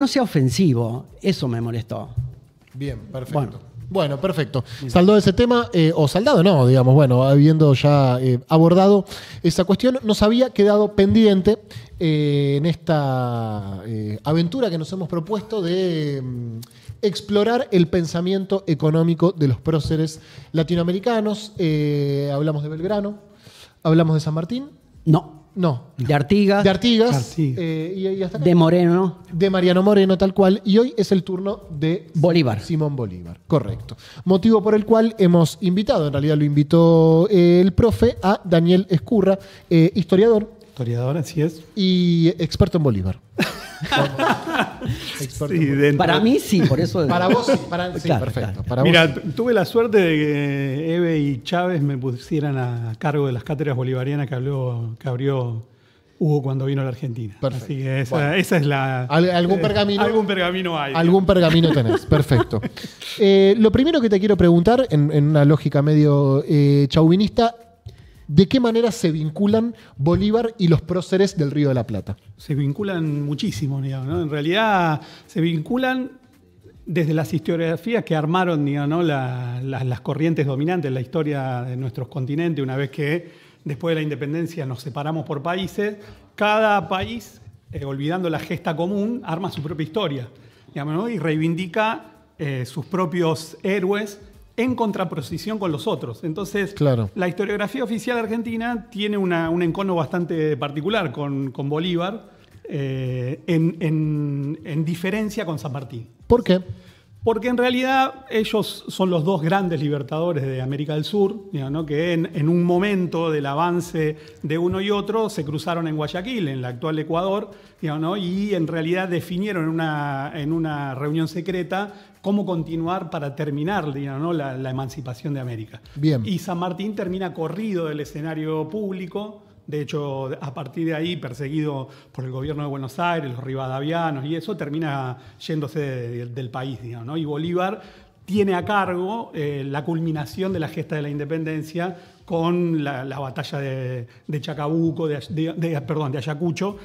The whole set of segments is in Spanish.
no sea ofensivo. Eso me molestó. Bien, perfecto. Bueno, perfecto. Saldado ese tema, o saldado no, digamos, bueno, habiendo ya abordado esa cuestión, nos había quedado pendiente en esta aventura que nos hemos propuesto de explorar el pensamiento económico de los próceres latinoamericanos. Hablamos de Belgrano, hablamos de San Martín. No. De Artigas. De Artigas. Y hasta acá. De Moreno. De Mariano Moreno, tal cual. Y hoy es el turno de Bolívar. Simón Bolívar. Correcto. Motivo por el cual hemos invitado, en realidad lo invitó el profe, a Daniel Escurra, historiador. Historiador, así es. Y experto en Bolívar. Experto en Bolívar. Para mí sí, por eso. Para vos sí. Sí, Claro, perfecto. claro. Para Mira, vos, sí. tuve la suerte de que Eve y Chávez me pusieran a cargo de las cátedras bolivarianas que abrió Hugo cuando vino a la Argentina. Perfecto. Así que esa, Bueno. esa es la... ¿Algún pergamino? Algún pergamino hay. Algún pergamino tenés, perfecto. Lo primero que te quiero preguntar, en una lógica medio chauvinista, ¿de qué manera se vinculan Bolívar y los próceres del Río de la Plata? Se vinculan muchísimo, digamos, ¿no? En realidad se vinculan desde las historiografías que armaron, digamos, ¿no? las corrientes dominantes en la historia de nuestros continentes, una vez que después de la independencia nos separamos por países. Cada país, olvidando la gesta común, arma su propia historia, digamos, ¿no? Y reivindica sus propios héroes en contraposición con los otros. Entonces, claro, la historiografía oficial argentina tiene un encono bastante particular con Bolívar, en diferencia con San Martín. ¿Por qué? Porque en realidad ellos son los dos grandes libertadores de América del Sur, digamos, ¿no? Que en un momento del avance de uno y otro se cruzaron en Guayaquil, en el actual Ecuador, digamos, ¿no? Y en realidad definieron en una reunión secreta cómo continuar para terminar, digamos, ¿no? la emancipación de América. Bien. Y San Martín termina corrido del escenario público. De hecho, a partir de ahí, perseguido por el gobierno de Buenos Aires, los rivadavianos y eso, termina yéndose del país, digamos, ¿no? Y Bolívar tiene a cargo la culminación de la gesta de la independencia con la batalla de Chacabuco, de Ayacucho,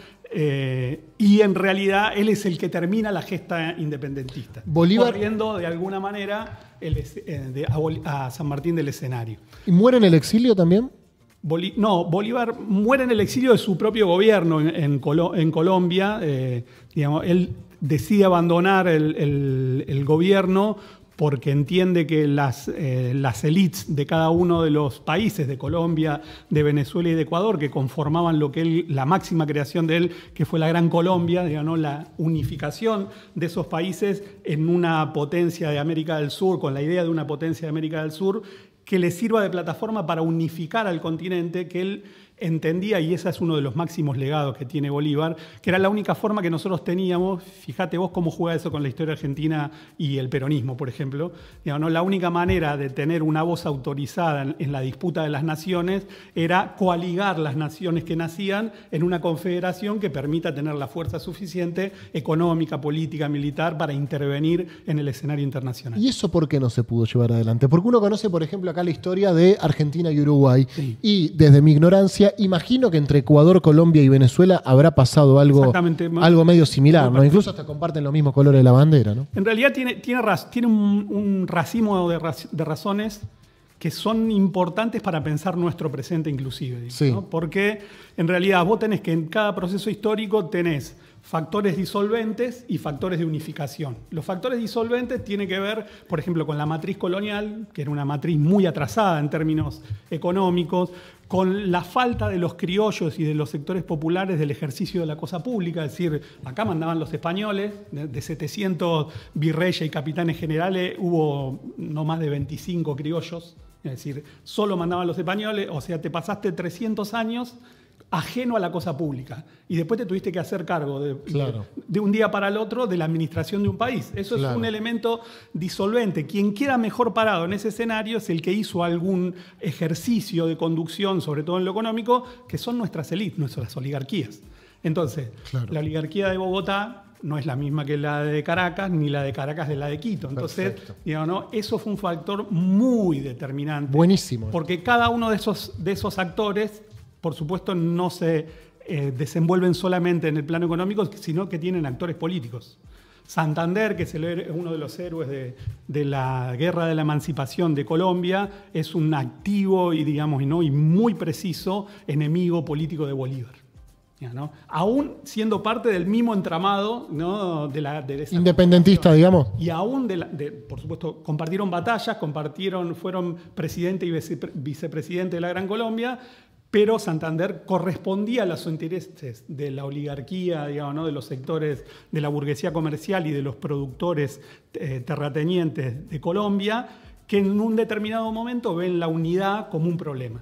y en realidad él es el que termina la gesta independentista, Bolívar, corriendo de alguna manera a San Martín del escenario. ¿Y muere en el exilio también? Bolívar muere en el exilio de su propio gobierno en Colombia. Digamos, él decide abandonar el gobierno porque entiende que las élites de cada uno de los países, de Colombia, de Venezuela y de Ecuador, que conformaban la máxima creación de él, que fue la Gran Colombia, digamos, la unificación de esos países en una potencia de América del Sur, con la idea de una potencia de América del Sur, que le sirva de plataforma para unificar al continente, que él entendía, y ese es uno de los máximos legados que tiene Bolívar, que era la única forma que nosotros teníamos. Fíjate vos cómo juega eso con la historia argentina y el peronismo, por ejemplo. Digamos, ¿no? La única manera de tener una voz autorizada en la disputa de las naciones era coaligar las naciones que nacían en una confederación que permita tener la fuerza suficiente económica, política, militar para intervenir en el escenario internacional. ¿Y eso por qué no se pudo llevar adelante? Porque uno conoce, por ejemplo, acá la historia de Argentina y Uruguay, sí, y desde mi ignorancia imagino que entre Ecuador, Colombia y Venezuela habrá pasado algo medio similar, ¿no? Incluso hasta comparten los mismos colores de la bandera, ¿no? En realidad tiene un racimo de razones que son importantes para pensar nuestro presente inclusive, digamos, sí, ¿no? Porque en realidad vos tenés que en cada proceso histórico tenés factores disolventes y factores de unificación. Los factores disolventes tienen que ver, por ejemplo, con la matriz colonial, que era una matriz muy atrasada en términos económicos, con la falta de los criollos y de los sectores populares del ejercicio de la cosa pública. Es decir, acá mandaban los españoles, de 700 virreyes y capitanes generales, hubo no más de 25 criollos. Es decir, solo mandaban los españoles, o sea, te pasaste 300 años ajeno a la cosa pública. Y después te tuviste que hacer cargo de un día para el otro de la administración de un país. Eso es un elemento disolvente. Quien queda mejor parado en ese escenario es el que hizo algún ejercicio de conducción, sobre todo en lo económico, que son nuestras élites, nuestras oligarquías. Entonces, la oligarquía de Bogotá no es la misma que la de Caracas, ni la de Caracas de la de Quito. Entonces, digamos, ¿no? Eso fue un factor muy determinante. Buenísimo. Porque cada uno de esos actores, por supuesto, no se desenvuelven solamente en el plano económico, sino que tienen actores políticos. Santander, que es uno de los héroes de la Guerra de la Emancipación de Colombia, es un activo y, digamos, ¿no? y muy preciso enemigo político de Bolívar. ¿No? Aún siendo parte del mismo entramado, ¿no? de esa independentista, digamos. y aún, por supuesto, compartieron batallas, fueron presidente y vicepresidente de la Gran Colombia, pero Santander correspondía a los intereses de la oligarquía, digamos, ¿no? de los sectores de la burguesía comercial y de los productores terratenientes de Colombia, que en un determinado momento ven la unidad como un problema.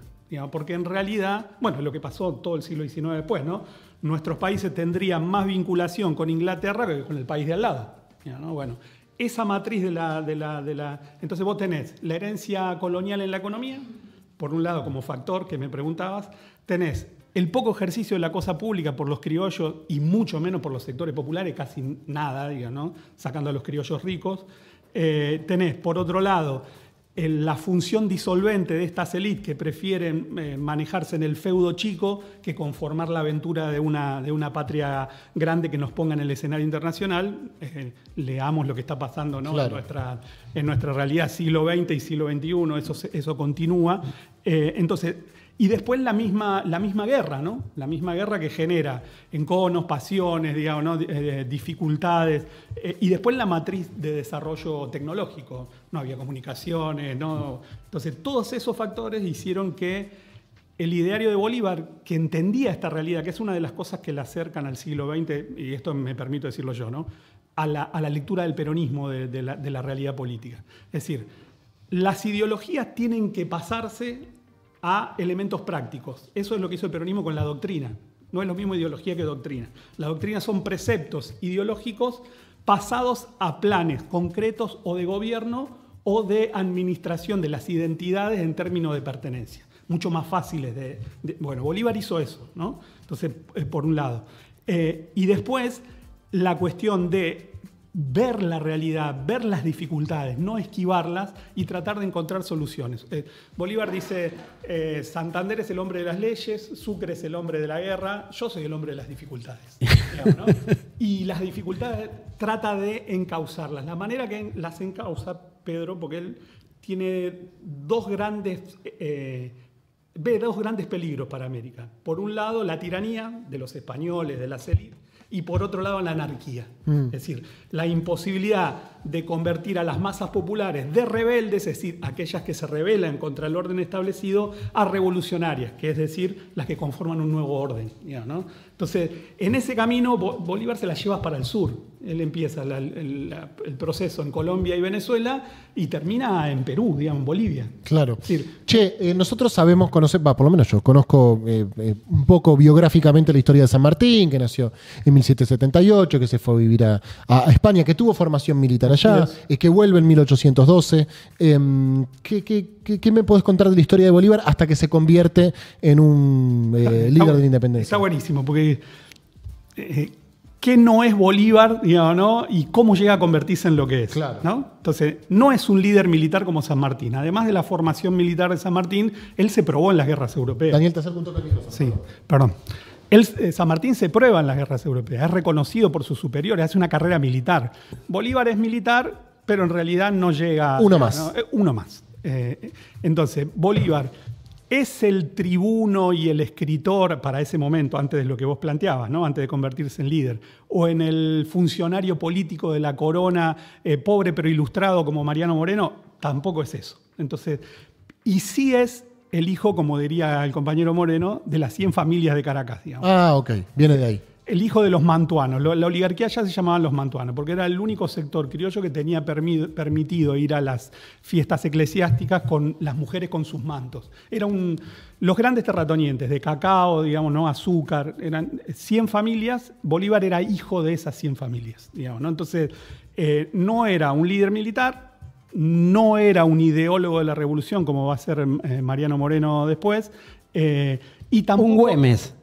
Porque en realidad, bueno, lo que pasó todo el siglo XIX después, ¿no? Nuestros países tendrían más vinculación con Inglaterra que con el país de al lado. ¿No? Bueno, esa matriz Entonces vos tenés la herencia colonial en la economía, por un lado como factor que me preguntabas, tenés el poco ejercicio de la cosa pública por los criollos y mucho menos por los sectores populares, casi nada, digamos, ¿no? Sacando a los criollos ricos. Tenés, por otro lado, la función disolvente de estas élites que prefieren manejarse en el feudo chico que conformar la aventura de una patria grande que nos ponga en el escenario internacional. Leamos lo que está pasando, ¿no? Claro. en nuestra realidad siglo XX y siglo XXI, eso continúa. Entonces, y después la misma guerra, ¿no? La misma guerra que genera enconos, pasiones, digamos, ¿no? Dificultades. Y después la matriz de desarrollo tecnológico. No había comunicaciones, ¿no? Entonces, todos esos factores hicieron que el ideario de Bolívar, que entendía esta realidad, que es una de las cosas que le acercan al siglo XX, y esto me permito decirlo yo, ¿no? a la lectura del peronismo de la realidad política. Es decir, las ideologías tienen que pasarse a elementos prácticos. Eso es lo que hizo el peronismo con la doctrina. No es lo mismo ideología que doctrina. La doctrina son preceptos ideológicos pasados a planes concretos o de gobierno o de administración de las identidades en términos de pertenencia. Mucho más fáciles bueno, Bolívar hizo eso, ¿no? Entonces, por un lado. Y después, la cuestión de ver la realidad, ver las dificultades, no esquivarlas y tratar de encontrar soluciones. Bolívar dice, Santander es el hombre de las leyes, Sucre es el hombre de la guerra, yo soy el hombre de las dificultades. Digamos, ¿no? Y las dificultades trata de encauzarlas. La manera que las encauza Pedro, porque él tiene ve dos grandes peligros para América. Por un lado, la tiranía de los españoles, de las élites, y por otro lado la anarquía. Es decir, la imposibilidad de convertir a las masas populares de rebeldes, es decir, aquellas que se rebelan contra el orden establecido, a revolucionarias, que es decir, las que conforman un nuevo orden. ¿No? Entonces, en ese camino Bolívar se la lleva para el sur. Él empieza el proceso en Colombia y Venezuela y termina en Perú, digamos, en Bolivia. Claro. Es decir, nosotros sabemos, por lo menos yo conozco un poco biográficamente la historia de San Martín, que nació en 1778, que se fue a vivir a España, que tuvo formación militar allá, que vuelve en 1812. ¿Qué me podés contar de la historia de Bolívar hasta que se convierte en un líder de la independencia? Está buenísimo, porque ¿qué no es Bolívar, digamos, ¿no? Y cómo llega a convertirse en lo que es? Claro. ¿No? Entonces, no es un líder militar como San Martín. Además de la formación militar de San Martín, él se probó en las guerras europeas. Daniel, te acerco un toque al micrófono. Sí, perdón. San Martín se prueba en las guerras europeas, es reconocido por sus superiores, hace una carrera militar. Bolívar es militar, pero en realidad no llega... Uno más. ¿no? Uno más. Entonces, Bolívar es el tribuno y el escritor para ese momento, antes de lo que vos planteabas, ¿no? Antes de convertirse en líder, o en el funcionario político de la corona, pobre pero ilustrado como Mariano Moreno, tampoco es eso. Entonces, y sí es el hijo, como diría el compañero Moreno, de las 100 familias de Caracas, digamos. Ah, ok, viene de ahí. El hijo de los mantuanos. La oligarquía ya se llamaban los mantuanos, porque era el único sector criollo que tenía permitido ir a las fiestas eclesiásticas con las mujeres con sus mantos. Los grandes terratenientes de cacao, digamos, ¿no? Azúcar, eran 100 familias. Bolívar era hijo de esas 100 familias, digamos, ¿no? Entonces, no era un líder militar, no era un ideólogo de la revolución, como va a ser Mariano Moreno después, y tampoco... Un Güemes.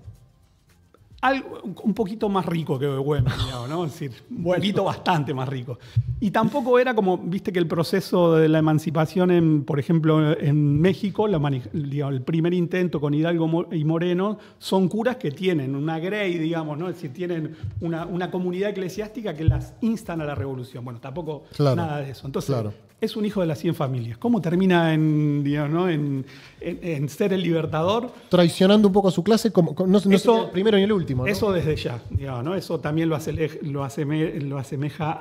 un poquito más rico que Güemes, digamos, ¿no? Es decir, un poquito bastante más rico. Y tampoco era como, viste que el proceso de la emancipación, por ejemplo, en México, digamos, el primer intento con Hidalgo y Moreno, son curas que tienen una grey, digamos, ¿no? Es decir, tienen una comunidad eclesiástica que las instan a la revolución. Bueno, tampoco nada de eso. Entonces, es un hijo de las 100 familias. ¿Cómo termina digamos, ¿no? en ser el libertador? Traicionando un poco a su clase, no sé el primero ni el último, ¿no? Eso desde ya, digamos, ¿no? Eso también lo asemeja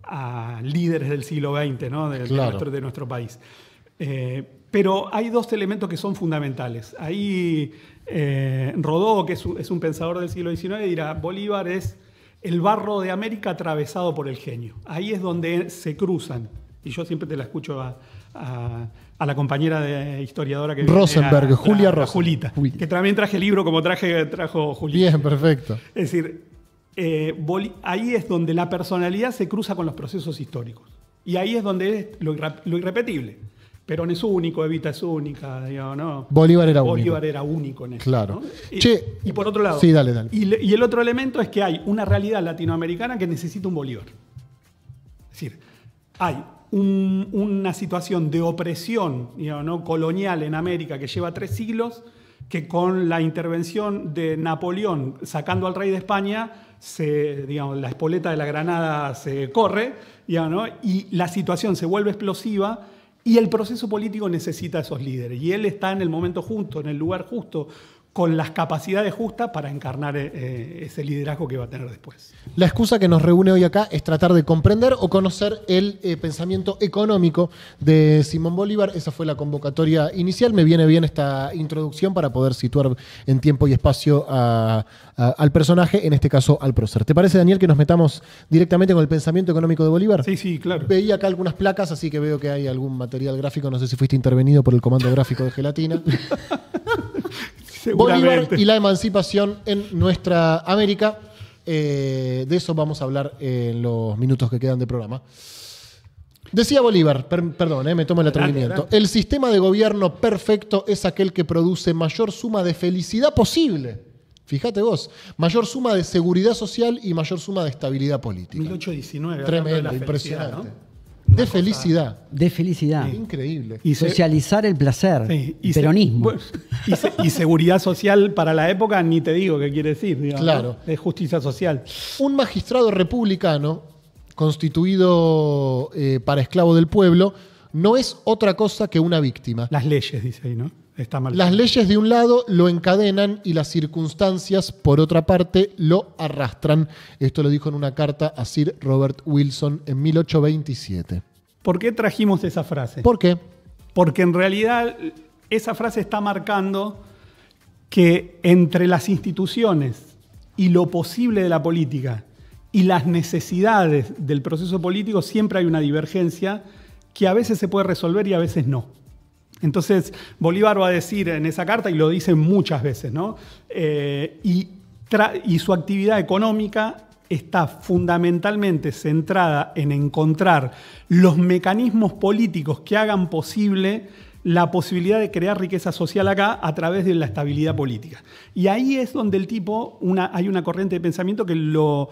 a líderes del siglo XX, ¿no? de nuestro país. Pero hay dos elementos que son fundamentales. Ahí Rodó, que es un pensador del siglo XIX, dirá, Bolívar es el barro de América atravesado por el genio. Ahí es donde se cruzan. Y yo siempre te la escucho a la compañera de historiadora que Rosenberg, Julia Rosenberg. Julita, que también traje el libro como trajo Julita. Bien, perfecto. Es decir, ahí es donde la personalidad se cruza con los procesos históricos. Y ahí es donde es lo irrepetible. Perón es único, Evita es única, digamos, ¿no? Bolívar era único en eso. Claro. ¿no? Y por otro lado, sí, dale. Y el otro elemento es que hay una realidad latinoamericana que necesita un Bolívar. Es decir, hay una situación de opresión, digamos, ¿no? colonial en América que lleva 3 siglos, que con la intervención de Napoleón sacando al rey de España, digamos, la espoleta de la Granada se corre, digamos, ¿no? Y la situación se vuelve explosiva y el proceso político necesita a esos líderes. Y él está en el momento justo, en el lugar justo, con las capacidades justas para encarnar ese liderazgo que va a tener después. La excusa que nos reúne hoy acá es tratar de comprender o conocer el pensamiento económico de Simón Bolívar. Esa fue la convocatoria inicial. Me viene bien esta introducción para poder situar en tiempo y espacio al personaje, en este caso al prócer. ¿Te parece, Daniel, que nos metamos directamente con el pensamiento económico de Bolívar? Sí, claro. Veía acá algunas placas, así que veo que hay algún material gráfico. No sé si fuiste intervenido por el comando gráfico de Gelatina. Bolívar y la emancipación en nuestra América. De eso vamos a hablar en los minutos que quedan de programa. Decía Bolívar, perdón, me tomo el atrevimiento. El sistema de gobierno perfecto es aquel que produce mayor suma de felicidad posible. Fíjate vos, mayor suma de seguridad social y mayor suma de estabilidad política. 1819. Tremendo, impresionante. ¿no? De felicidad. De felicidad. Sí. Increíble. Y socializar el placer. Sí, peronismo. Y seguridad social para la época, ni te digo qué quiere decir. Digamos, claro. ¿no? Es justicia social. Un magistrado republicano, constituido para esclavo del pueblo, no es otra cosa que una víctima. Las leyes, dice ahí, ¿no? Está mal. Las leyes de un lado lo encadenan y las circunstancias, por otra parte, lo arrastran. Esto lo dijo en una carta a Sir Robert Wilson en 1827. ¿Por qué trajimos esa frase? ¿Por qué? Porque en realidad esa frase está marcando que entre las instituciones y lo posible de la política y las necesidades del proceso político siempre hay una divergencia que a veces se puede resolver y a veces no. Entonces, Bolívar va a decir en esa carta, y lo dice muchas veces, ¿no? Y su actividad económica está fundamentalmente centrada en encontrar los mecanismos políticos que hagan posible la posibilidad de crear riqueza social acá a través de la estabilidad política. Y ahí es donde el tipo, hay una corriente de pensamiento que lo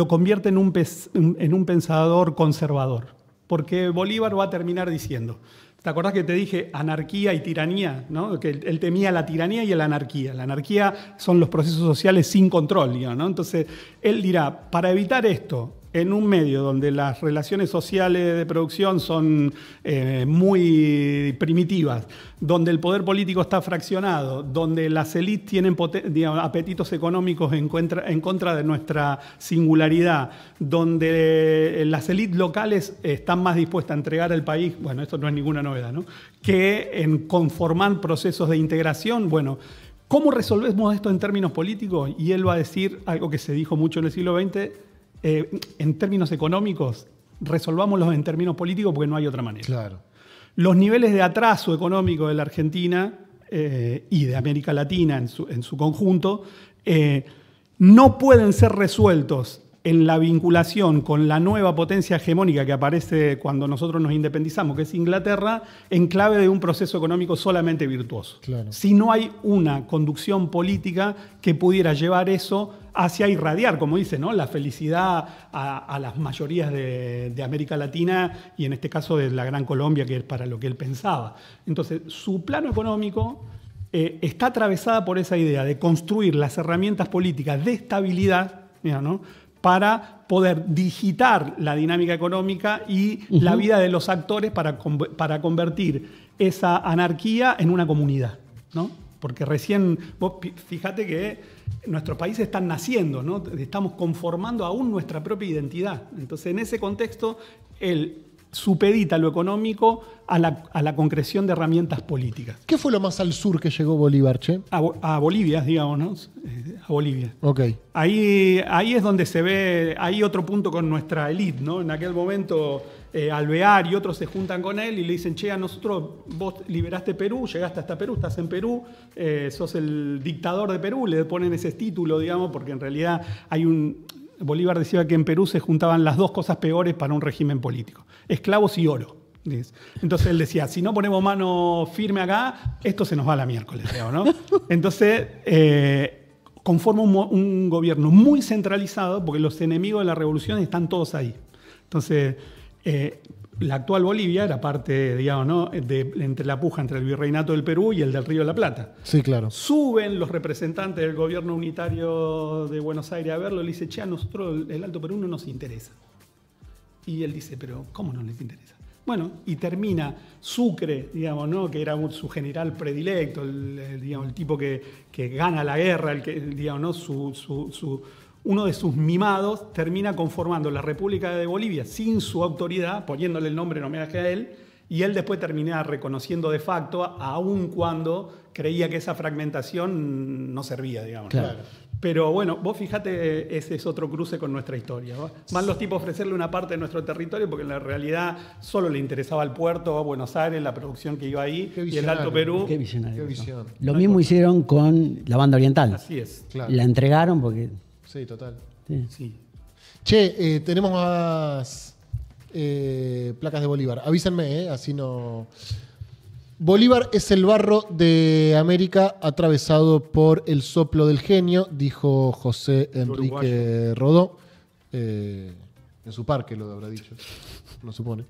convierte en un pensador conservador. Porque Bolívar va a terminar diciendo... ¿Te acordás que te dije anarquía y tiranía? ¿No? Que él temía la tiranía y la anarquía. La anarquía son los procesos sociales sin control, digamos, ¿no? Entonces, él dirá, para evitar esto, en un medio donde las relaciones sociales de producción son muy primitivas, donde el poder político está fraccionado, donde las élites tienen apetitos económicos en contra de nuestra singularidad, donde las élites locales están más dispuestas a entregar al país, bueno, esto no es ninguna novedad, ¿no? Que en conformar procesos de integración, bueno, ¿cómo resolvemos esto en términos políticos? Y él va a decir algo que se dijo mucho en el siglo XX, en términos económicos, resolvámoslos en términos políticos porque no hay otra manera. Claro. Los niveles de atraso económico de la Argentina y de América Latina en su conjunto no pueden ser resueltos en la vinculación con la nueva potencia hegemónica que aparece cuando nosotros nos independizamos, que es Inglaterra, en clave de un proceso económico solamente virtuoso. Claro. Si no hay una conducción política que pudiera llevar eso hacia irradiar, como dice, ¿no?, la felicidad a las mayorías de América Latina y en este caso de la Gran Colombia, que es para lo que él pensaba. Entonces, su plano económico está atravesada por esa idea de construir las herramientas políticas de estabilidad, ¿no?, para poder digitar la dinámica económica y la vida de los actores para convertir esa anarquía en una comunidad, ¿no? Porque recién, vos fíjate que nuestros países están naciendo, ¿no? Estamos conformando aún nuestra propia identidad. Entonces, en ese contexto, él supedita lo económico a la concreción de herramientas políticas. ¿Qué fue lo más al sur que llegó Bolívar, che? A Bolivia, digamos, ¿no? A Bolivia. Ok. Ahí es donde se ve, hay otro punto con nuestra élite, ¿no? En aquel momento Alvear y otros se juntan con él y le dicen, che, a nosotros vos liberaste Perú, llegaste hasta Perú, estás en Perú, sos el dictador de Perú, le ponen ese título, digamos, porque en realidad Bolívar decía que en Perú se juntaban las dos cosas peores para un régimen político: esclavos y oro. Entonces él decía, si no ponemos mano firme acá, esto se nos va a la miércoles, ¿no? Entonces conforma un gobierno muy centralizado porque los enemigos de la revolución están todos ahí. Entonces la actual Bolivia era parte, digamos, ¿no?, entre la puja entre el virreinato del Perú y el del Río de la Plata. Sí, claro. Suben los representantes del gobierno unitario de Buenos Aires a verlo y le dice, che, a nosotros el Alto Perú no nos interesa. Y él dice, pero ¿cómo no les interesa? Bueno, y termina Sucre, digamos, ¿no?, que era su general predilecto, el tipo que gana la guerra, digamos, ¿no?, uno de sus mimados termina conformando la República de Bolivia sin su autoridad, poniéndole el nombre en homenaje a él, y él después termina reconociendo de facto, aun cuando creía que esa fragmentación no servía, digamos. Claro. Pero bueno, vos fijate, ese es otro cruce con nuestra historia, ¿no? Van los tipos a ofrecerle una parte de nuestro territorio porque en la realidad solo le interesaba el puerto, a Buenos Aires, la producción que iba ahí, y el Alto Perú. Qué visionario. Qué visión. Lo mismo hicieron con la banda oriental. Así es. Claro. La entregaron porque... Sí, total. Sí. Sí. Che, tenemos más placas de Bolívar. Avísenme, así no... Bolívar es el barro de América atravesado por el soplo del genio, dijo José Enrique Rodó. En su parque lo habrá dicho, no supone.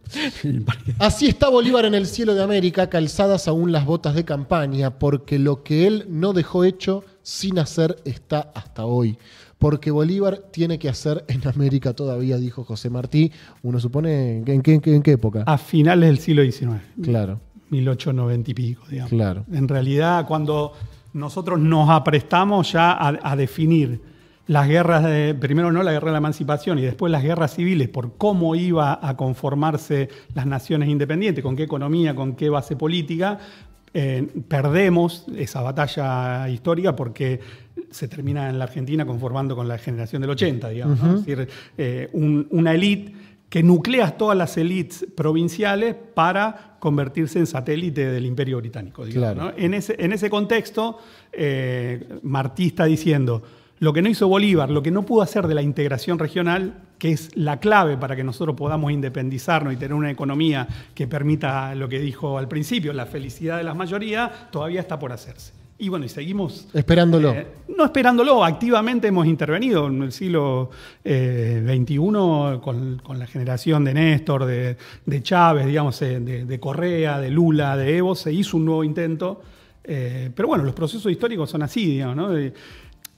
Así está Bolívar en el cielo de América, calzadas aún las botas de campaña, porque lo que él no dejó hecho sin hacer está hasta hoy. Porque Bolívar tiene que hacer en América todavía, dijo José Martí. Uno supone, ¿en qué época? A finales del siglo XIX. Claro. 1890 y pico, digamos. Claro. En realidad, cuando nosotros nos aprestamos ya a definir las guerras, primero no la guerra de la emancipación y después las guerras civiles por cómo iba a conformarse las naciones independientes, con qué economía, con qué base política, perdemos esa batalla histórica porque se termina en la Argentina conformando con la generación del 80, digamos, ¿no? Es decir, una élite que nuclea todas las élites provinciales para convertirse en satélite del Imperio Británico, digamos, claro. ¿no? En ese contexto, Martí está diciendo, lo que no hizo Bolívar, lo que no pudo hacer de la integración regional, que es la clave para que nosotros podamos independizarnos y tener una economía que permita lo que dijo al principio, la felicidad de las mayorías, todavía está por hacerse. Y bueno, y seguimos... Esperándolo. No esperándolo, activamente hemos intervenido en el siglo XXI con la generación de Néstor, de Chávez, digamos, de Correa, de Lula, de Evo, se hizo un nuevo intento. Pero bueno, los procesos históricos son así, digamos, ¿no?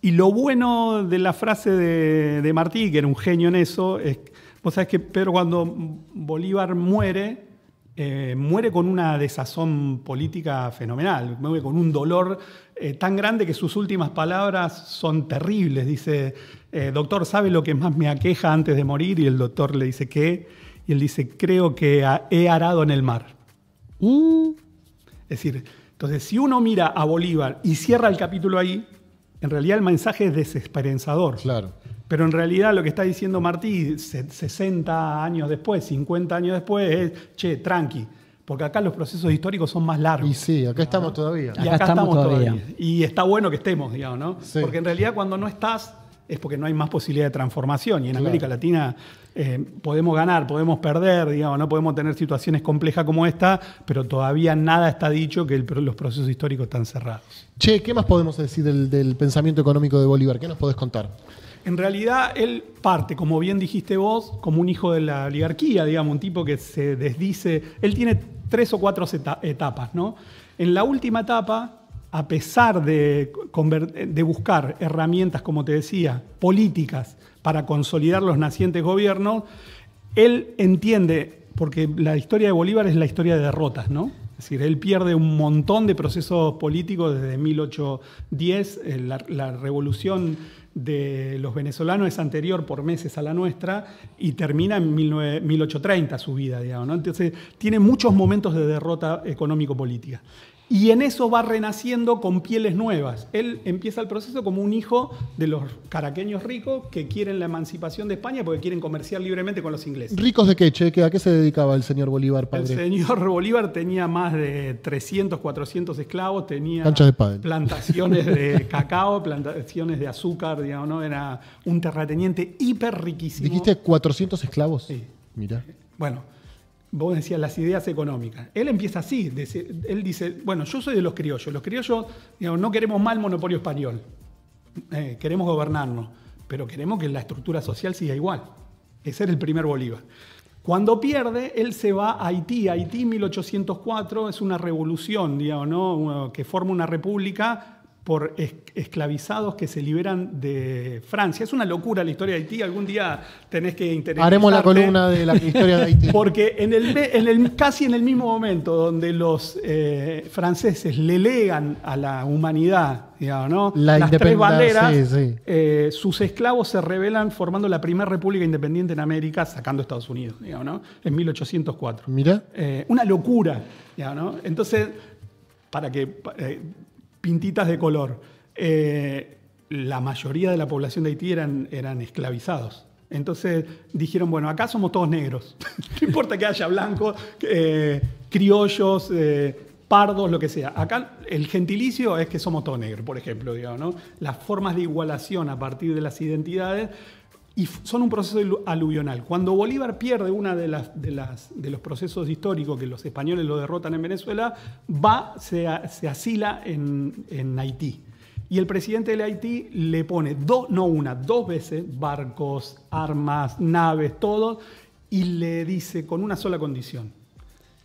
Y lo bueno de la frase de Martí, que era un genio en eso, es, vos sabés que Pedro, cuando Bolívar muere con una desazón política fenomenal, muere con un dolor tan grande que sus últimas palabras son terribles. Dice, doctor, ¿sabe lo que más me aqueja antes de morir? Y el doctor le dice, ¿qué? Y él dice, creo que he arado en el mar. Es decir, entonces si uno mira a Bolívar y cierra el capítulo ahí, en realidad el mensaje es desesperanzador. Claro. Pero en realidad lo que está diciendo Martí 60 años después, 50 años después, es, che, tranqui, porque acá los procesos históricos son más largos. Y sí, acá estamos todavía. Y acá estamos todavía. Y está bueno que estemos, digamos, ¿no? Sí. Porque en realidad cuando no estás, es porque no hay más posibilidad de transformación. Y en Claro. América Latina podemos ganar, podemos perder, digamos, no podemos tener situaciones complejas como esta, pero todavía nada está dicho que los procesos históricos están cerrados. Che, ¿qué más podemos decir del pensamiento económico de Bolívar? ¿Qué nos podés contar? En realidad, él parte, como bien dijiste vos, como un hijo de la oligarquía, digamos, un tipo que se desdice. Él tiene 3 o 4 etapas, ¿no? En la última etapa, a pesar de buscar herramientas, como te decía, políticas para consolidar los nacientes gobiernos, él entiende, porque la historia de Bolívar es la historia de derrotas, ¿no? Es decir, él pierde un montón de procesos políticos desde 1810, la revolución de los venezolanos es anterior por meses a la nuestra y termina en 1830 su vida, digamos, ¿no? Entonces tiene muchos momentos de derrota económico-política. Y en eso va renaciendo con pieles nuevas. Él empieza el proceso como un hijo de los caraqueños ricos que quieren la emancipación de España porque quieren comerciar libremente con los ingleses. ¿Ricos de qué, che? ¿A qué se dedicaba el señor Bolívar, El padre? señor Bolívar tenía más de 300, 400 esclavos, tenía Canchas de pádel. plantaciones de cacao, plantaciones de azúcar, digamos, ¿no? Era un terrateniente hiper riquísimo. ¿Dijiste 400 esclavos? Sí. Mira. Bueno, vos decías las ideas económicas. Él empieza así. Él dice, bueno, yo soy de los criollos. Los criollos, digamos, no queremos más el monopolio español. Queremos gobernarnos, pero queremos que la estructura social siga igual. Ese era el primer Bolívar. Cuando pierde, él se va a Haití. Haití, 1804, es una revolución, digamos, ¿no? Que forma una república por esclavizados que se liberan de Francia. Es una locura la historia de Haití. Algún día tenés que interesarte. Haremos la columna de la historia de Haití. Porque casi en el mismo momento donde los franceses le legan a la humanidad, digamos, ¿no? La las 3 independencia, banderas, sí. sus esclavos se rebelan formando la primera república independiente en América, sacando a Estados Unidos, digamos, ¿no? En 1804. Mira. Una locura, digamos, ¿no? Entonces, para que pintitas de color, la mayoría de la población de Haití eran esclavizados. Entonces dijeron, bueno, acá somos todos negros. No importa que haya blancos, criollos, pardos, lo que sea. Acá el gentilicio es que somos todos negros, por ejemplo, digamos, ¿no? Las formas de igualación a partir de las identidades y son un proceso aluvional. Cuando Bolívar pierde una de los procesos históricos que los españoles lo derrotan en Venezuela, se asila en Haití. Y el presidente de Haití le pone dos veces barcos, armas, naves, todo, y le dice con una sola condición: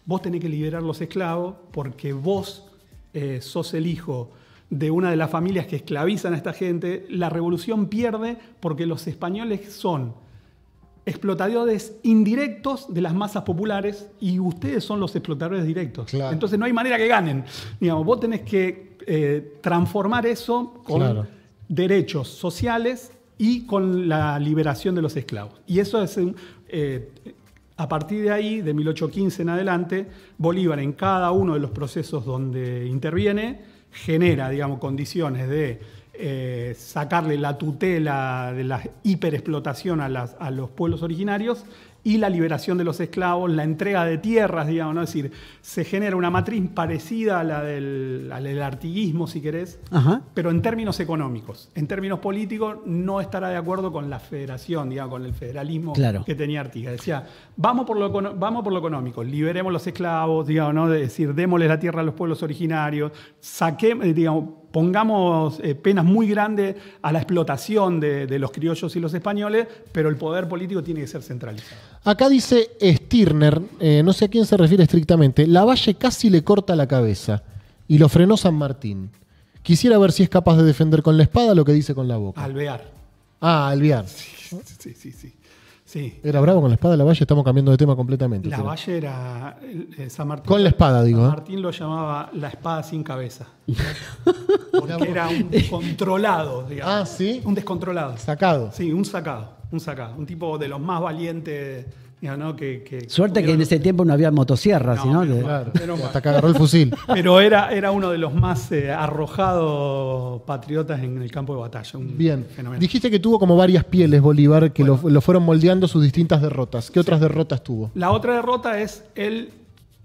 vos tenés que liberar los esclavos porque vos sos el hijo de una de las familias que esclavizan a esta gente. La revolución pierde porque los españoles son explotadores indirectos de las masas populares y ustedes son los explotadores directos. Claro. Entonces no hay manera que ganen. Digamos, vos tenés que transformar eso con derechos sociales y con la liberación de los esclavos. Y eso es... a partir de ahí, de 1815 en adelante, Bolívar en cada uno de los procesos donde interviene genera, digamos, condiciones de sacarle la tutela de la hiperexplotación a los pueblos originarios y la liberación de los esclavos, la entrega de tierras, digamos, ¿no? Es decir, se genera una matriz parecida a la del artiguismo, si querés, pero en términos económicos. En términos políticos no estará de acuerdo con la federación, digamos, con el federalismo que tenía Artigas. Decía, vamos por lo económico, liberemos los esclavos, digamos, ¿no? Es decir, démosle la tierra a los pueblos originarios, pongamos penas muy grandes a la explotación de los criollos y los españoles, pero el poder político tiene que ser centralizado. Acá dice Stirner, no sé a quién se refiere estrictamente, Lavalle casi le corta la cabeza y lo frenó San Martín. Quisiera ver si es capaz de defender con la espada lo que dice con la boca. Alvear. Alvear. Sí. Era bravo con la espada Lavalle, estamos cambiando de tema completamente. Lavalle era San Martín. Con la espada, digo. San Martín lo llamaba la espada sin cabeza. Porque era un descontrolado, digamos. ¿Sí? Un descontrolado. Sacado. Sí, un sacado. Un tipo de los más valientes, digamos, ¿no? Suerte que en ese tiempo no había motosierras, ¿no? Claro, hasta que agarró el fusil. Pero era uno de los más arrojados patriotas en el campo de batalla. Bien. Fenómeno. Dijiste que tuvo como varias pieles Bolívar que lo fueron moldeando sus distintas derrotas. ¿Qué otras derrotas tuvo? La otra derrota es él,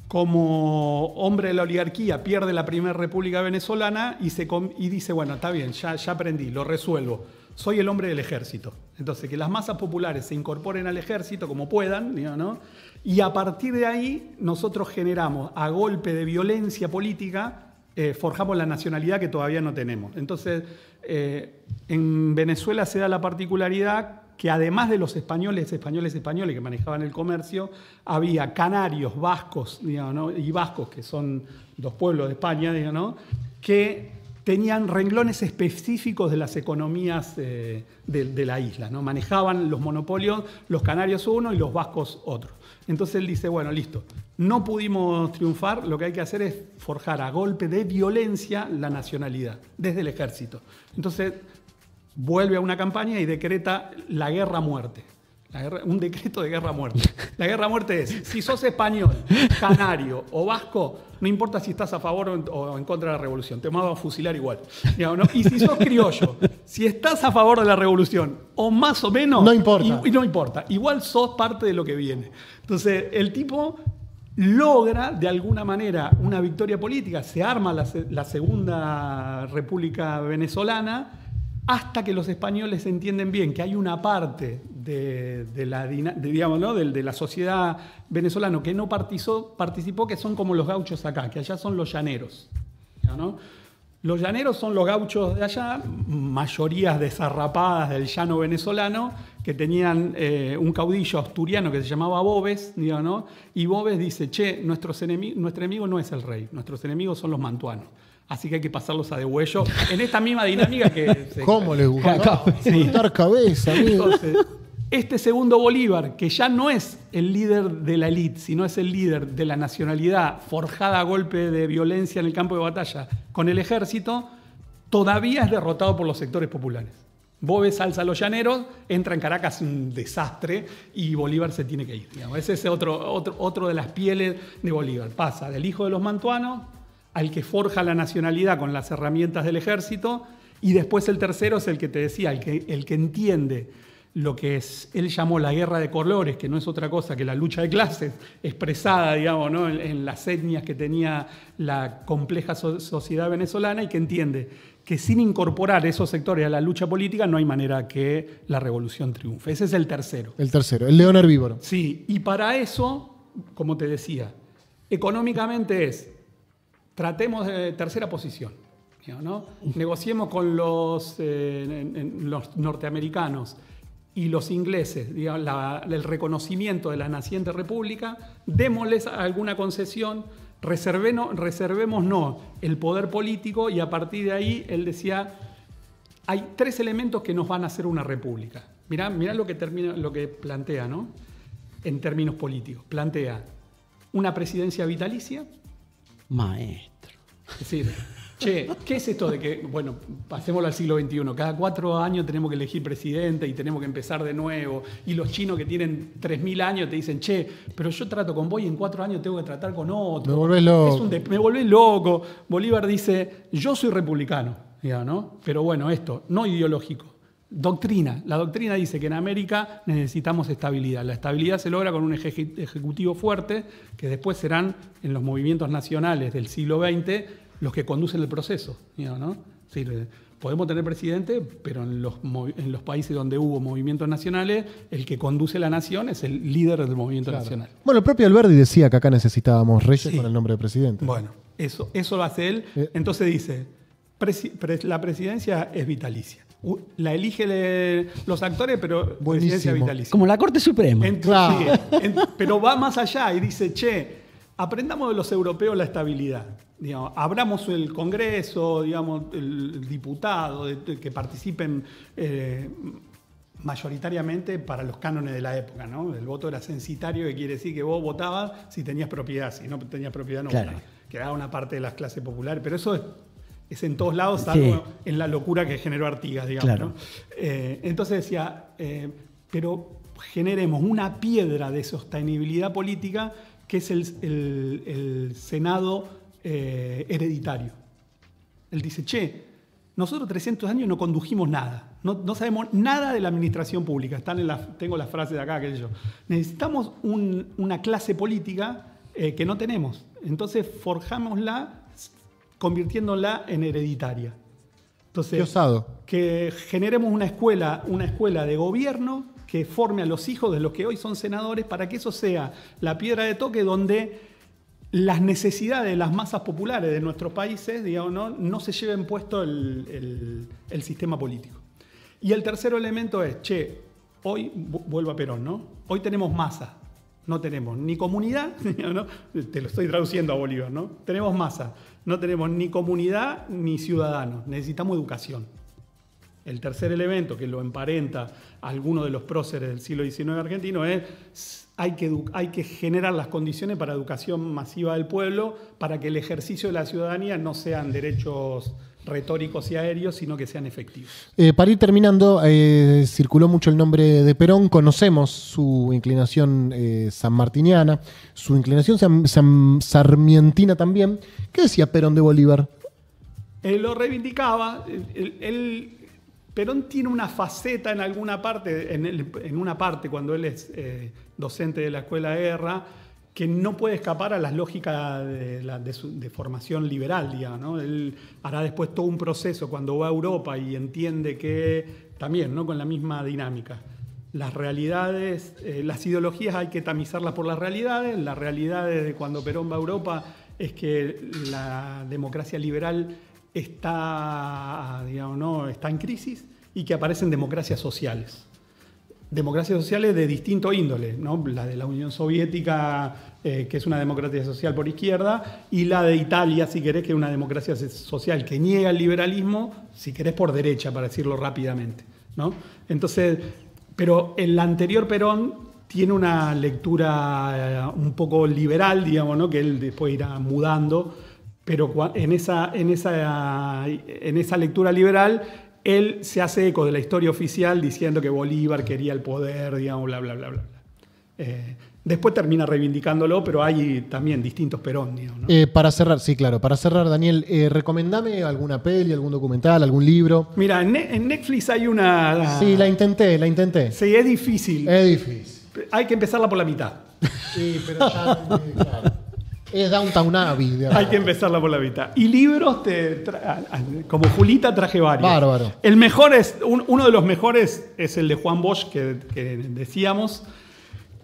como hombre de la oligarquía, pierde la primera república venezolana y dice, bueno, está bien, ya aprendí, lo resuelvo. soy el hombre del ejército. Entonces, que las masas populares se incorporen al ejército como puedan, digamos, ¿no? Y a partir de ahí nosotros generamos, a golpe de violencia política, forjamos la nacionalidad que todavía no tenemos. Entonces, en Venezuela se da la particularidad que además de los españoles que manejaban el comercio, había canarios, vascos, digamos, ¿no? Y vascos, que son dos pueblos de España, digamos, ¿no? Que tenían renglones específicos de las economías de la isla, ¿no? Manejaban los monopolios, los canarios uno y los vascos otro. Entonces él dice, bueno, listo, no pudimos triunfar, lo que hay que hacer es forjar a golpe de violencia la nacionalidad, desde el ejército. Entonces vuelve a una campaña y decreta la guerra a muerte. Un decreto de guerra a muerte. La guerra a muerte es, si sos español, canario o vasco, no importa si estás a favor o en contra de la revolución, te vamos a fusilar igual. Digamos, ¿no? Y si sos criollo, si estás a favor de la revolución o más o menos, no importa. Y no importa, igual sos parte de lo que viene. Entonces, el tipo logra de alguna manera una victoria política, se arma la Segunda República Venezolana, hasta que los españoles entienden bien que hay una parte de la sociedad venezolana que no participó, que son como los gauchos acá, que allá son los llaneros, ¿no? Los llaneros son los gauchos de allá, mayorías desarrapadas del llano venezolano, que tenían un caudillo asturiano que se llamaba Boves, ¿no? Y Boves dice, che, nuestro enemigo no es el rey, nuestros enemigos son los mantuanos. Así que hay que pasarlos a degüello en esta misma dinámica que... ¿Cómo les gusta? Sí. Cortar cabeza, amigo. Entonces, este segundo Bolívar, que ya no es el líder de la élite, sino es el líder de la nacionalidad forjada a golpe de violencia en el campo de batalla con el ejército, todavía es derrotado por los sectores populares. Boves alza a los llaneros, entra en Caracas un desastre y Bolívar se tiene que ir. Digamos. Ese es otro de las pieles de Bolívar. Pasa del hijo de los mantuanos al que forja la nacionalidad con las herramientas del ejército, y después el tercero es el que te decía, el que entiende lo que él llamó la guerra de colores, que no es otra cosa que la lucha de clases expresada, digamos, ¿no? en las etnias que tenía la compleja sociedad venezolana, y que entiende que sin incorporar esos sectores a la lucha política no hay manera que la revolución triunfe. Ese es el tercero. El tercero, el león herbívoro. Sí, y para eso, como te decía, económicamente tratemos de tercera posición, ¿no? Negociemos con los norteamericanos y los ingleses, digamos, el reconocimiento de la naciente república, démosles alguna concesión, reservémonos el poder político, y a partir de ahí él decía, hay tres elementos que nos van a hacer una república. Mirá lo que plantea, ¿no? En términos políticos. Plantea una presidencia vitalicia. Maestro. Es decir, che, ¿qué es esto de que, bueno, pasémoslo al siglo XXI, cada 4 años tenemos que elegir presidente y tenemos que empezar de nuevo, y los chinos que tienen 3.000 años te dicen, che, pero yo trato con vos y en 4 años tengo que tratar con otro. Me volvés loco. Me volvés loco. Bolívar dice, yo soy republicano, ¿no? Pero bueno, esto, no ideológico. Doctrina. La doctrina dice que en América necesitamos estabilidad. La estabilidad se logra con un ejecutivo fuerte, que después serán en los movimientos nacionales del siglo XX los que conducen el proceso, ¿no? Sí, podemos tener presidente, pero en los países donde hubo movimientos nacionales, el que conduce la nación es el líder del movimiento nacional. Bueno, el propio Alberdi decía que acá necesitábamos reyes con el nombre de presidente. Bueno, eso lo hace él. Entonces dice, la presidencia es vitalicia. La elige los actores, pero presidencia vitalicia. Como la Corte Suprema. Claro. Pero va más allá y dice, che, aprendamos de los europeos la estabilidad. Digamos, abramos el Congreso, digamos, el diputado, que participen mayoritariamente para los cánones de la época, ¿no? El voto era censitario, que quiere decir que vos votabas si tenías propiedad, si no tenías propiedad no votabas. Quedaba una parte de las clases populares, pero eso es en todos lados, salvo en la locura que generó Artigas, digamos. Claro. ¿No? Entonces decía, pero generemos una piedra de sostenibilidad política, que es el Senado hereditario. Él dice, che, nosotros 300 años no condujimos nada, no sabemos nada de la administración pública. Tengo las frases de acá, qué sé yo. Necesitamos una clase política que no tenemos. Entonces forjámosla convirtiéndola en hereditaria. Entonces, Qué osado. que generemos una escuela de gobierno que forme a los hijos de los que hoy son senadores para que eso sea la piedra de toque donde las necesidades de las masas populares de nuestros países, digamos, no se lleven puesto el sistema político. Y el tercer elemento es, hoy, vuelvo a Perón, ¿no? Hoy tenemos masa, no tenemos ni comunidad, ¿no? Te lo estoy traduciendo a Bolívar, ¿no? Tenemos masa, no tenemos ni comunidad ni ciudadanos, necesitamos educación. El tercer elemento que lo emparenta a alguno de los próceres del siglo XIX argentino es hay que generar las condiciones para educación masiva del pueblo, para que el ejercicio de la ciudadanía no sean derechos retóricos y aéreos, sino que sean efectivos. Para ir terminando, circuló mucho el nombre de Perón, conocemos su inclinación sanmartiniana, su inclinación sarmientina también. ¿Qué decía Perón de Bolívar? Lo reivindicaba, Perón tiene una faceta en alguna parte, en una parte cuando él es docente de la Escuela de Guerra, que no puede escapar a las lógicas de formación liberal, digamos, ¿no? Él hará después todo un proceso cuando va a Europa y entiende que, también, ¿no? Con la misma dinámica, las realidades, las ideologías hay que tamizarlas por las realidades de cuando Perón va a Europa es que la democracia liberal está, digamos, ¿no? Está en crisis y que aparecen democracias sociales. Democracias sociales de distinto índole, ¿no? La de la Unión Soviética, que es una democracia social por izquierda, y la de Italia, si querés, que es una democracia social que niega el liberalismo, si querés, por derecha, para decirlo rápidamente, ¿no? Entonces, pero el anterior Perón tiene una lectura un poco liberal, digamos, ¿no? Que él después irá mudando, pero en esa lectura liberal él se hace eco de la historia oficial diciendo que Bolívar quería el poder, digamos, bla, bla, bla, bla. Después termina reivindicándolo, pero hay también distintos Perón, digamos, ¿no? Para cerrar, sí, claro. Para cerrar, Daniel, recomendame alguna peli, algún documental, algún libro. Mira, en Netflix hay una... Sí, la intenté. Sí, es difícil. Es difícil. Hay que empezarla por la mitad. Sí, pero ya, claro. Es Downton Abbey. Digamos. Hay que empezarla por la mitad. Y libros, como Julita, traje varios. Bárbaro. El mejor es, uno de los mejores es el de Juan Bosch, que decíamos,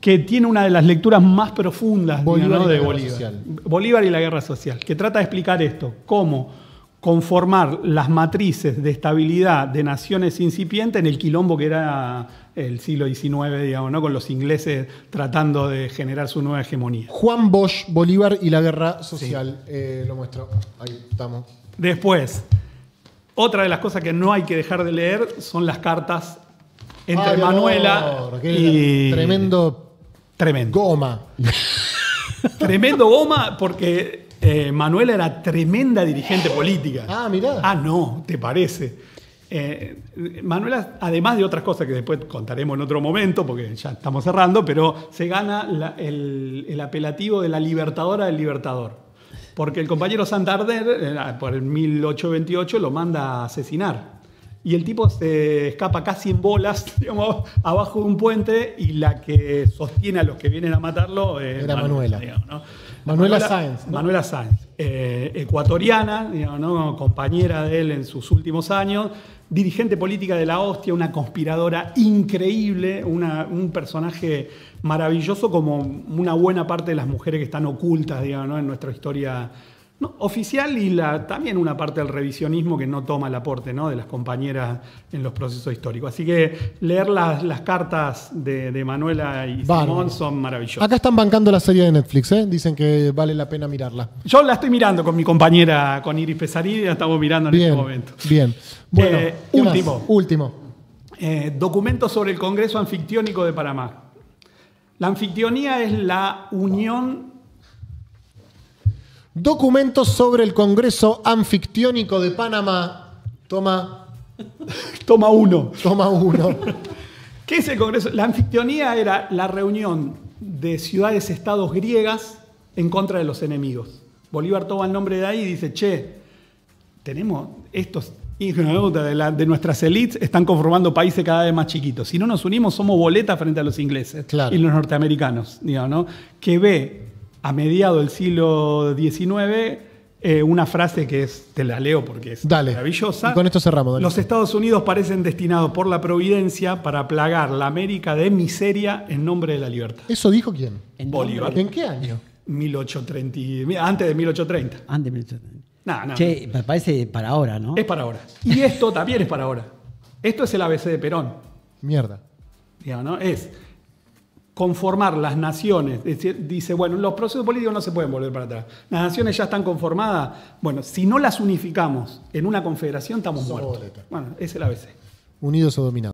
que tiene una de las lecturas más profundas, Bolívar, ¿no? de Bolívar. Social. Bolívar y la guerra social, que trata de explicar esto, cómo conformar las matrices de estabilidad de naciones incipientes en el quilombo que era el siglo XIX, digamos, ¿no? Con los ingleses tratando de generar su nueva hegemonía. Juan Bosch, Bolívar y la guerra social. Sí. Lo muestro. Ahí estamos. Después, otra de las cosas que no hay que dejar de leer son las cartas entre Manuela y... Tremendo goma. Tremendo goma porque Manuela era tremenda dirigente política. Ah, mirá. Ah, no, ¿te parece? Manuela, además de otras cosas que después contaremos en otro momento, porque ya estamos cerrando, pero se gana el apelativo de la libertadora del libertador. Porque el compañero Santander, por el 1828, lo manda a asesinar. Y el tipo se escapa casi en bolas, digamos, abajo de un puente, y la que sostiene a los que vienen a matarlo era Manuela. Digamos, ¿no? Manuela Sáenz. ¿No? Manuela Sáenz, ecuatoriana, digamos, ¿no? Compañera de él en sus últimos años, dirigente política de la hostia, una conspiradora increíble, un personaje maravilloso como una buena parte de las mujeres que están ocultas, digamos, ¿no? En nuestra historia oficial y también una parte del revisionismo que no toma el aporte, ¿no? De las compañeras en los procesos históricos. Así que leer las cartas de Manuela y Simón son maravillosas. Acá están bancando la serie de Netflix, ¿eh? Dicen que vale la pena mirarla. Yo la estoy mirando con mi compañera, con Iris Pesarini, la estamos mirando en este momento. Bien. Bueno, último. Documentos sobre el Congreso Anfictiónico de Panamá. La anfictionía es la unión... Documentos sobre el Congreso Anfictiónico de Panamá. Toma uno. ¿Qué es el Congreso? La anfictionía era la reunión de ciudades-estados griegas en contra de los enemigos. Bolívar toma el nombre de ahí y dice, tenemos estos hijos de nuestras élites, están conformando países cada vez más chiquitos. Si no nos unimos, somos boletas frente a los ingleses y los norteamericanos, digamos, ¿no? Que ve a mediados del siglo XIX Una frase que te la leo porque es maravillosa. Y con esto cerramos. Dale. Los Estados Unidos parecen destinados por la providencia para plagar la América de miseria en nombre de la libertad. ¿Eso dijo quién? Bolívar. ¿En qué año? 1830. Antes de 1830. Antes de 1830. No. Che, me parece para ahora, ¿no? Es para ahora. Y esto también es para ahora. Esto es el ABC de Perón. Mierda. Digamos, ¿no? Es conformar las naciones. Dice, bueno, los procesos políticos no se pueden volver para atrás. Las naciones ya están conformadas. Bueno, si no las unificamos en una confederación, estamos muertos. Bueno, es el ABC. Unidos o dominados.